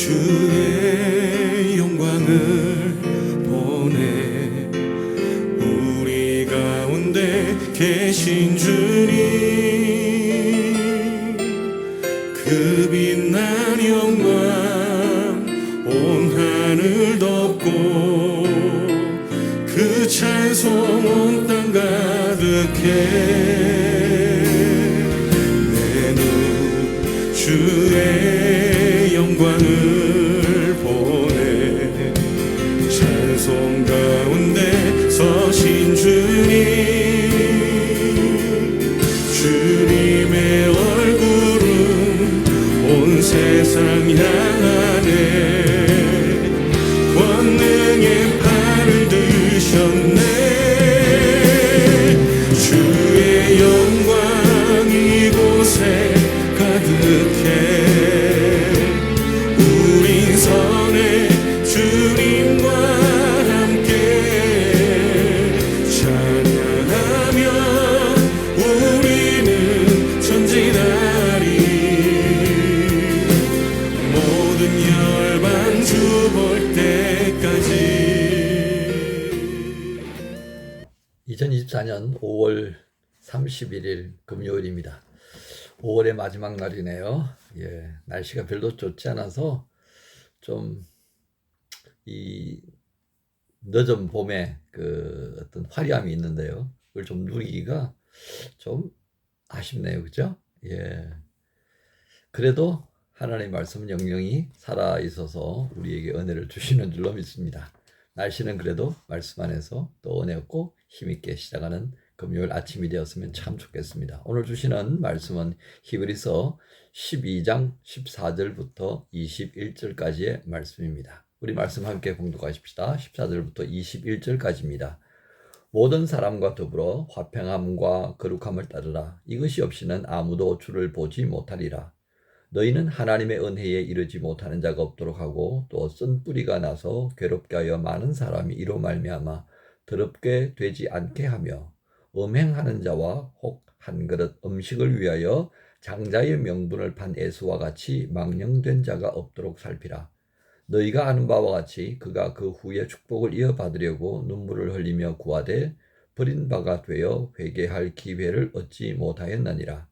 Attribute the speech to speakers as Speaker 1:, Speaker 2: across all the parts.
Speaker 1: 주의 영광을 보내 우리 가운데 계신 주님 그 빛난 영광 온 하늘 덮고 그 찬송 온 땅 가득해 주의 영광을 보내 찬송 가운데 서신 주님의 얼굴은 온 세상 향하네 권능의 팔을 드셨네 주의 영광 이곳에 가득해 우린 선해 주님과 함께 찬양하며 우리는 전진하리 모든 열방 주 볼 때까지
Speaker 2: 2024년 5월 31일 금요일입니다. 5월의 마지막 날이네요. 예, 날씨가 별로 좋지 않아서 좀 이 늦은 봄에 그 어떤 화려함이 있는데요. 그걸 좀 누리기가 좀 아쉽네요. 그죠? 예. 그래도 하나님의 말씀은 영영이 살아 있어서 우리에게 은혜를 주시는 줄로 믿습니다. 날씨는 그래도 말씀 안에서 또 은혜 얻고 힘있게 시작하는 금요일 아침이 되었으면 참 좋겠습니다. 오늘 주시는 말씀은 히브리서 12장 14절부터 21절까지의 말씀입니다. 우리 말씀 함께 봉독하십시다. 14절부터 21절까지입니다. 모든 사람과 더불어 화평함과 거룩함을 따르라. 이것이 없이는 아무도 주를 보지 못하리라. 너희는 하나님의 은혜에 이르지 못하는 자가 없도록 하고 또 쓴 뿌리가 나서 괴롭게 하여 많은 사람이 이로 말미암아 더럽게 되지 않게 하며 음행하는 자와 혹 한 그릇 음식을 위하여 장자의 명분을 판 에서와 같이 망령된 자가 없도록 살피라. 너희가 아는 바와 같이 그가 그 후에 축복을 이어받으려고 눈물을 흘리며 구하되 버린 바가 되어 회개할 기회를 얻지 못하였느니라.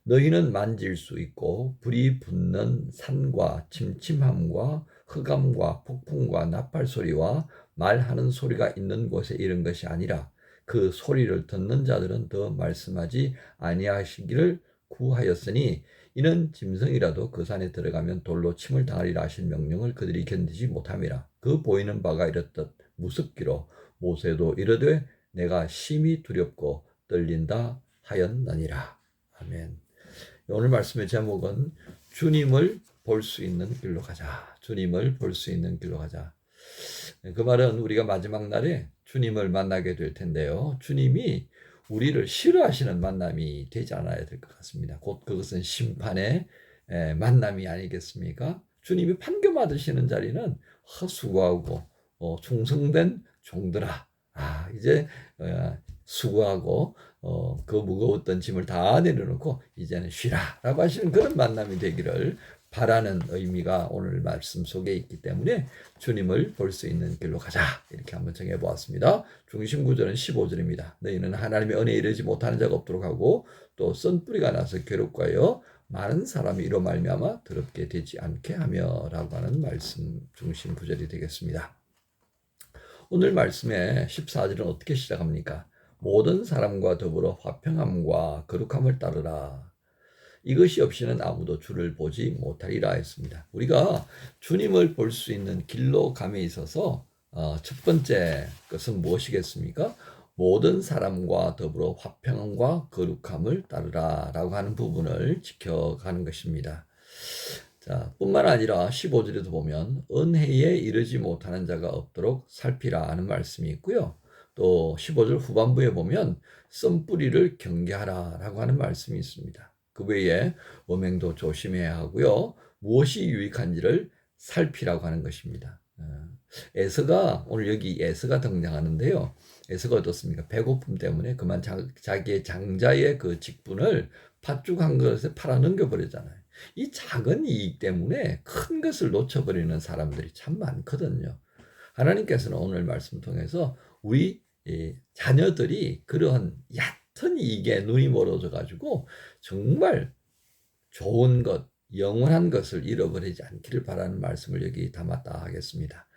Speaker 2: 너희는 만질 수 있고 불이 붙는 산과 침침함과 흑암과 폭풍과 나팔 소리와 말하는 소리가 있는 곳에 이른 것이 아니라 그 소리를 듣는 자들은 더 말씀하지 아니하시기를 구하였으니 이는 짐승이라도 그 산에 들어가면 돌로 침을 당하리라 하신 명령을 그들이 견디지 못함이라. 그 보이는 바가 이렇듯 무섭기로 모세도 이르되 내가 심히 두렵고 떨린다 하였느니라. 아멘. 오늘 말씀의 제목은 주님을 볼 수 있는 길로 가자. 주님을 볼 수 있는 길로 가자. 그 말은 우리가 마지막 날에 주님을 만나게 될 텐데요. 주님이 우리를 싫어하시는 만남이 되지 않아야 될 것 같습니다. 곧 그것은 심판의 만남이 아니겠습니까? 주님이 판결받으시는 자리는 수고하고 충성된 종들아. 이제 수고하고 그 무거웠던 짐을 다 내려놓고 이제는 쉬라 라고 하시는 그런 만남이 되기를 바라는 의미가 오늘 말씀 속에 있기 때문에 주님을 볼 수 있는 길로 가자 이렇게 한번 정해보았습니다. 중심 구절은 15절입니다. 너희는 하나님의 은혜에 이르지 못하는 자가 없도록 하고 또 쓴 뿌리가 나서 괴롭고 하여 많은 사람이 이로 말미암아 더럽게 되지 않게 하며 라고 하는 말씀 중심 구절이 되겠습니다. 오늘 말씀의 14절은 어떻게 시작합니까? 모든 사람과 더불어 화평함과 거룩함을 따르라. 이것이 없이는 아무도 주를 보지 못하리라 했습니다. 우리가 주님을 볼 수 있는 길로 감에 있어서 첫 번째 것은 무엇이겠습니까? 모든 사람과 더불어 화평함과 거룩함을 따르라 라고 하는 부분을 지켜가는 것입니다. 자, 뿐만 아니라 15절에도 보면 은혜에 이르지 못하는 자가 없도록 살피라 하는 말씀이 있고요. 또 15절 후반부에 보면 쓴 뿌리를 경계하라 라고 하는 말씀이 있습니다. 그 외에 음행도 조심해야 하고요. 무엇이 유익한지를 살피라고 하는 것입니다. 에서가 오늘 여기 에서가 등장하는데요. 에서가 어떻습니까? 배고픔 때문에 그만 자기의 장자의 그 직분을 팥죽 한 것에 팔아 넘겨버리잖아요. 이 작은 이익 때문에 큰 것을 놓쳐버리는 사람들이 참 많거든요. 하나님께서는 오늘 말씀 통해서 우리 자녀들이 그러한 얕은 이익에 눈이 멀어져 가지고 정말 좋은 것, 영원한 것을 잃어버리지 않기를 바라는 말씀을 여기 담았다 하겠습니다.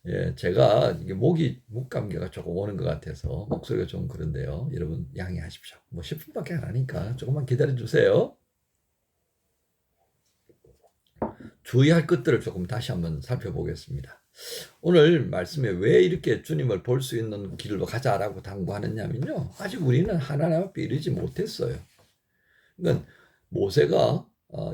Speaker 2: 예, 제가 이게 목감기가 조금 오는 것 같아서 목소리가 좀 그런데요. 여러분 양해하십시오. 뭐 10분밖에 안 하니까 조금만 기다려 주세요. 주의할 것들을 조금 다시 한번 살펴보겠습니다. 오늘 말씀에 왜 이렇게 주님을 볼 수 있는 길로 가자라고 당부하느냐면요. 아직 우리는 하나님 앞에 이르지 못했어요. 그러니까 모세가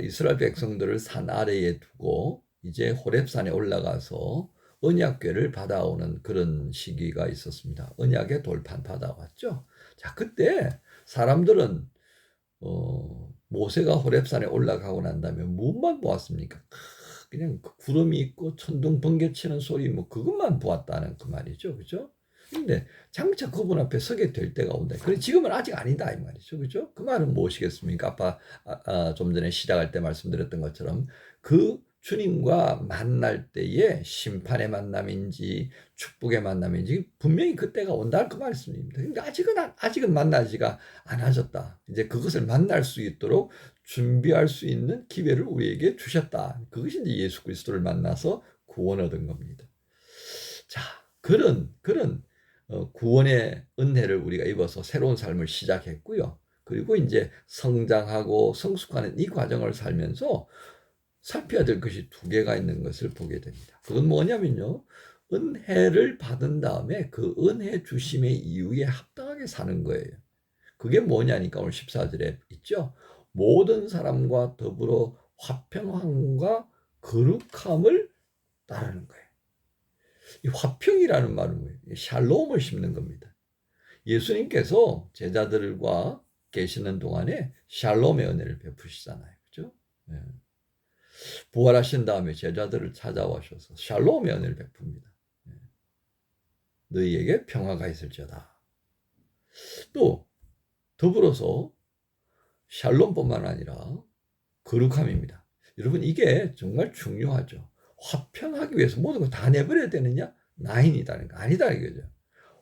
Speaker 2: 이스라엘 백성들을 산 아래에 두고 이제 호렙산에 올라가서 언약궤를 받아오는 그런 시기가 있었습니다. 언약의 돌판 받아왔죠. 자, 그때 사람들은 모세가 호렙산에 올라가고 난 다음에 무엇만 보았습니까? 그냥 구름이 있고 천둥 번개 치는 소리 뭐 그것만 보았다는 그 말이죠. 그죠? 근데 장차 그분 앞에 서게 될 때가 온다. 그래 지금은 아직 아니다 이 말이죠. 그죠? 그 말은 무엇이겠습니까? 좀 전에 시작할 때 말씀드렸던 것처럼 그 주님과 만날 때에 심판의 만남인지 축복의 만남인지 분명히 그때가 온다 그 말씀입니다. 그러니까 아직은 만나지가 않아졌다. 이제 그것을 만날 수 있도록 준비할 수 있는 기회를 우리에게 주셨다. 그것이 이제 예수 그리스도를 만나서 구원 얻은 겁니다. 자, 그런 구원의 은혜를 우리가 입어서 새로운 삶을 시작했고요. 그리고 이제 성장하고 성숙하는 이 과정을 살면서 살펴야 될 것이 두 개가 있는 것을 보게 됩니다. 그건 뭐냐면요. 은혜를 받은 다음에 그 은혜 주심의 이유에 합당하게 사는 거예요. 그게 뭐냐니까 오늘 14절에 있죠. 모든 사람과 더불어 화평함과 거룩함을 따르는 거예요. 이 화평이라는 말은 뭐예요? 샬롬을 심는 겁니다. 예수님께서 제자들과 계시는 동안에 샬롬의 은혜를 베푸시잖아요. 그죠? 네. 부활하신 다음에 제자들을 찾아오셔서 샬롬의 은혜를 베풉니다. 너희에게 평화가 있을지어다. 또 더불어서 샬롬뿐만 아니라 거룩함입니다. 여러분 이게 정말 중요하죠. 화평하기 위해서 모든 걸 다 내버려야 되느냐? 나인이다는 거 아니다 이거죠.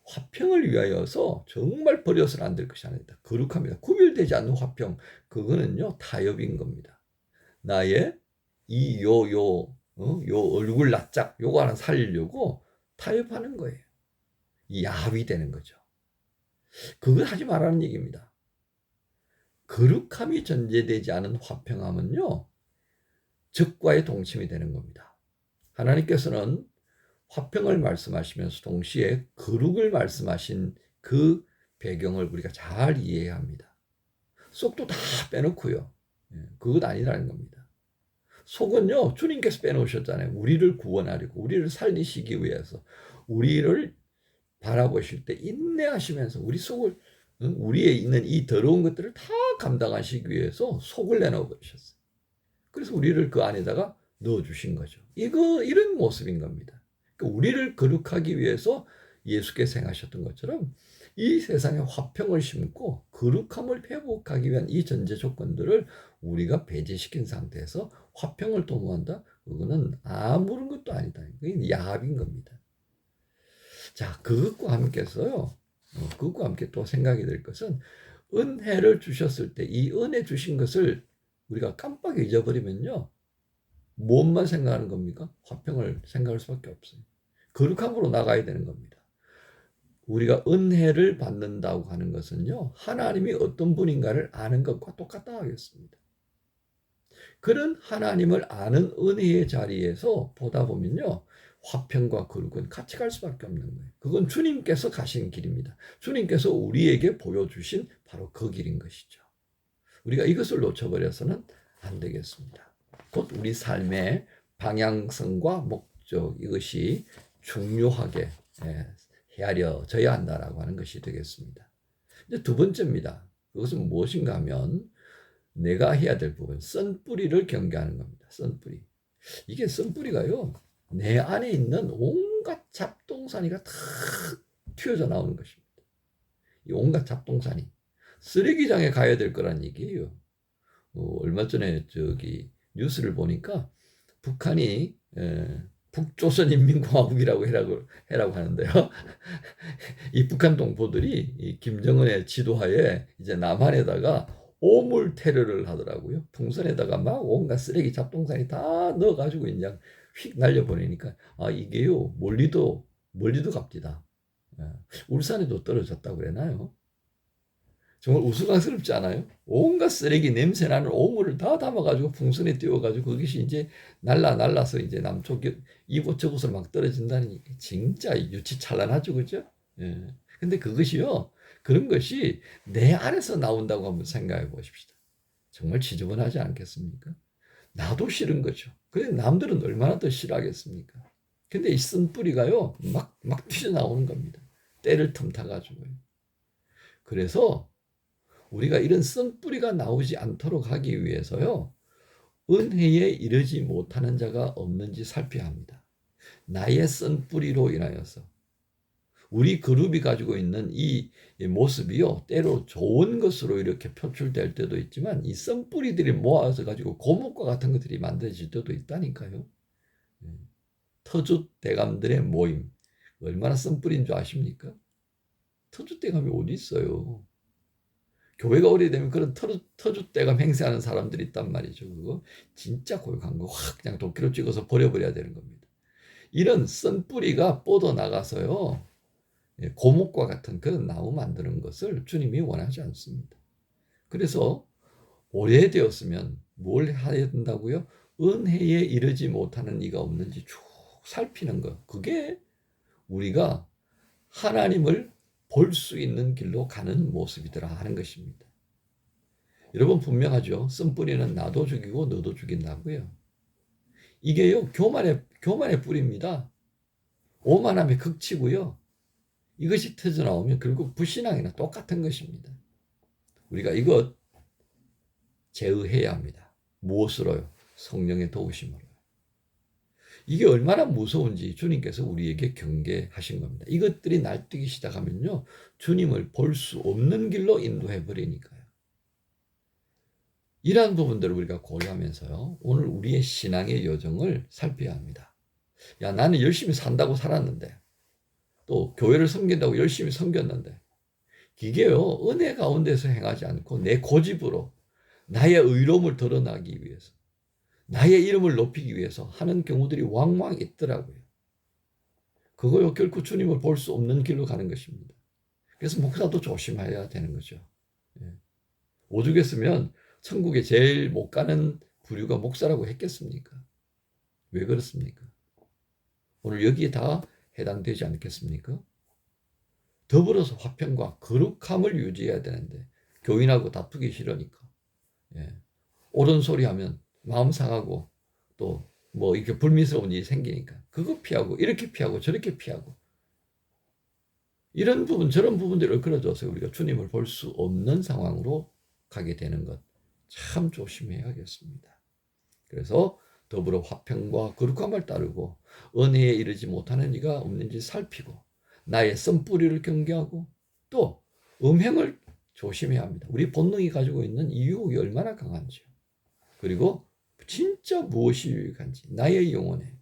Speaker 2: 화평을 위하여서 정말 버려서는 안 될 것이 아니다. 거룩합니다. 구별되지 않는 화평 그거는요 타협인 겁니다. 나의 요 얼굴 낯짝 요거 하나 살리려고 타협하는 거예요. 이 야합이 되는 거죠. 그걸 하지 말라는 얘기입니다. 거룩함이 전제되지 않은 화평함은요 적과의 동침이 되는 겁니다. 하나님께서는 화평을 말씀하시면서 동시에 거룩을 말씀하신 그 배경을 우리가 잘 이해해야 합니다. 속도 다 빼놓고요. 그것 아니라는 겁니다. 속은요 주님께서 빼놓으셨잖아요. 우리를 구원하려고 우리를 살리시기 위해서 우리를 바라보실 때 인내하시면서 우리 속을 우리에 있는 이 더러운 것들을 다 감당하시기 위해서 속을 내놓아 버리셨어요. 그래서 우리를 그 안에다가 넣어주신 거죠. 이런 모습인 겁니다. 그러니까 우리를 거룩하기 위해서 예수께서 행하셨던 것처럼 이 세상에 화평을 심고 거룩함을 회복하기 위한 이 전제 조건들을 우리가 배제시킨 상태에서 화평을 도모한다? 그거는 아무런 것도 아니다. 그게 야합인 겁니다. 자, 그것과 함께 또 생각이 될 것은 은혜를 주셨을 때 이 은혜 주신 것을 우리가 깜빡 잊어버리면요. 무엇만 생각하는 겁니까? 화평을 생각할 수밖에 없어요. 거룩함으로 나가야 되는 겁니다. 우리가 은혜를 받는다고 하는 것은요. 하나님이 어떤 분인가를 아는 것과 똑같다 하겠습니다. 그런 하나님을 아는 은혜의 자리에서 보다 보면요. 화평과 거룩은 같이 갈 수밖에 없는 거예요. 그건 주님께서 가신 길입니다. 주님께서 우리에게 보여주신 바로 그 길인 것이죠. 우리가 이것을 놓쳐버려서는 안 되겠습니다. 곧 우리 삶의 방향성과 목적 이것이 중요하게 헤아려져야 한다라고 하는 것이 되겠습니다. 이제 두 번째입니다. 그것은 무엇인가 하면 내가 해야 될 부분, 썬뿌리를 경계하는 겁니다. 썬뿌리. 이게 썬뿌리가요. 내 안에 있는 온갖 잡동사니가 다 튀어져 나오는 것입니다. 이 온갖 잡동사니 쓰레기장에 가야 될 거란 얘기예요. 얼마 전에 뉴스를 보니까 북한이 북조선인민공화국이라고 해라고 하는데요. 이 북한 동포들이 이 김정은의 지도하에 이제 남한에다가 오물 테러를 하더라고요. 풍선에다가 막 온갖 쓰레기 잡동사니 다 넣어가지고 그냥 휙 날려보내니까 이게요 멀리도 갑디다. 울산에도 떨어졌다고 그러나요? 정말 우스꽝스럽지 않아요? 온갖 쓰레기 냄새나는 오물을 다 담아가지고 풍선에 띄워가지고 그것이 이제 날라서 이제 남쪽 이곳저곳으로 막 떨어진다니 진짜 유치찬란하죠, 그죠? 예. 근데 그것이요, 그런 것이 내 안에서 나온다고 한번 생각해 보십시다. 정말 지저분하지 않겠습니까? 나도 싫은 거죠. 그런데 남들은 얼마나 더 싫어하겠습니까? 근데 이 쓴뿌리가요, 막 튀어나오는 겁니다. 때를 틈타가지고요. 그래서 우리가 이런 쓴뿌리가 나오지 않도록 하기 위해서요, 은혜에 이르지 못하는 자가 없는지 살펴야 합니다. 나의 쓴뿌리로 인하여서 우리 그룹이 가지고 있는 이 모습이요, 때로 좋은 것으로 이렇게 표출될 때도 있지만 이 쓴뿌리들이 모아서 가지고 고목과 같은 것들이 만들어질 때도 있다니까요. 터줏대감들의 모임, 얼마나 쓴뿌리인 줄 아십니까? 터줏대감이 어디 있어요? 교회가 오래되면 그런 터줏대감 행세하는 사람들이 있단 말이죠. 그거 진짜 고역한 거 확 그냥 도끼로 찍어서 버려버려야 되는 겁니다. 이런 쓴뿌리가 뻗어나가서요, 고목과 같은 그런 나무 만드는 것을 주님이 원하지 않습니다. 그래서 오래되었으면 뭘 해야 된다고요? 은혜에 이르지 못하는 이가 없는지 쭉 살피는 것. 그게 우리가 하나님을 볼 수 있는 길로 가는 모습이더라 하는 것입니다. 여러분 분명하죠? 쓴뿌리는 나도 죽이고 너도 죽인다고요. 이게요, 교만의 뿌리입니다. 오만함의 극치고요. 이것이 터져나오면 결국 불신앙이나 똑같은 것입니다. 우리가 이것 제어해야 합니다. 무엇으로요? 성령의 도우심으로. 이게 얼마나 무서운지 주님께서 우리에게 경계하신 겁니다. 이것들이 날뛰기 시작하면요, 주님을 볼 수 없는 길로 인도해 버리니까요. 이러한 부분들을 우리가 고려하면서요, 오늘 우리의 신앙의 여정을 살펴야 합니다. 야, 나는 열심히 산다고 살았는데, 또 교회를 섬긴다고 열심히 섬겼는데, 이게요, 은혜 가운데서 행하지 않고 내 고집으로 나의 의로움을 드러나기 위해서, 나의 이름을 높이기 위해서 하는 경우들이 왕왕 있더라고요. 그거요, 결코 주님을 볼 수 없는 길로 가는 것입니다. 그래서 목사도 조심해야 되는 거죠. 오죽했으면 천국에 제일 못 가는 부류가 목사라고 했겠습니까? 왜 그렇습니까? 오늘 여기에 다 해당되지 않겠습니까? 더불어서 화평과 거룩함을 유지해야 되는데 교인하고 다투기 싫으니까, 옳은 소리 하면 마음 상하고 또 뭐 이렇게 불미스러운 일이 생기니까 그거 피하고 이렇게 피하고 저렇게 피하고, 이런 부분 저런 부분들을 끌어줘서 우리가 주님을 볼 수 없는 상황으로 가게 되는 것 참 조심해야겠습니다. 그래서 더불어 화평과 거룩함을 따르고 은혜에 이르지 못하는 이가 없는지 살피고 나의 쓴뿌리를 경계하고 또 음행을 조심해야 합니다. 우리 본능이 가지고 있는 이 유혹이 얼마나 강한지요. 그리고 진짜 무엇이 유익한지, 나의 영혼에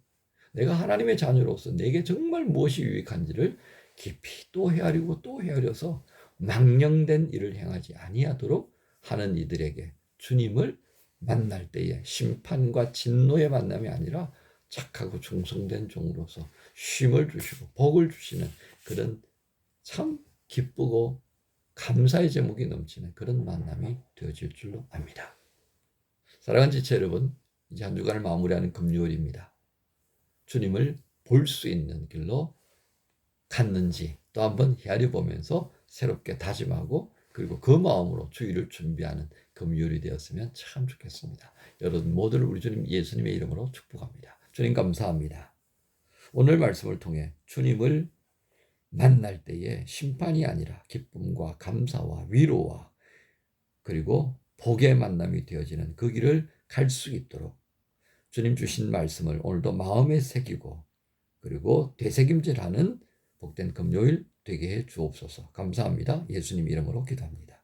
Speaker 2: 내가 하나님의 자녀로서 내게 정말 무엇이 유익한지를 깊이 또 헤아리고 또 헤아려서 망령된 일을 행하지 아니하도록 하는 이들에게 주님을 만날 때에 심판과 진노의 만남이 아니라 착하고 충성된 종으로서 쉼을 주시고 복을 주시는 그런 참 기쁘고 감사의 제목이 넘치는 그런 만남이 되어질 줄로 압니다. 사랑하는 지체 여러분, 이제 한 주간을 마무리하는 금요일입니다. 주님을 볼 수 있는 길로 갔는지 또 한번 헤아려보면서 새롭게 다짐하고 그리고 그 마음으로 주일을 준비하는 금요일이 되었으면 참 좋겠습니다. 여러분 모두를 우리 주님 예수님의 이름으로 축복합니다. 주님 감사합니다. 오늘 말씀을 통해 주님을 만날 때에 심판이 아니라 기쁨과 감사와 위로와 그리고 복의 만남이 되어지는 그 길을 갈 수 있도록 주님 주신 말씀을 오늘도 마음에 새기고 그리고 되새김질하는 복된 금요일 되게 해 주옵소서. 감사합니다. 예수님 이름으로 기도합니다.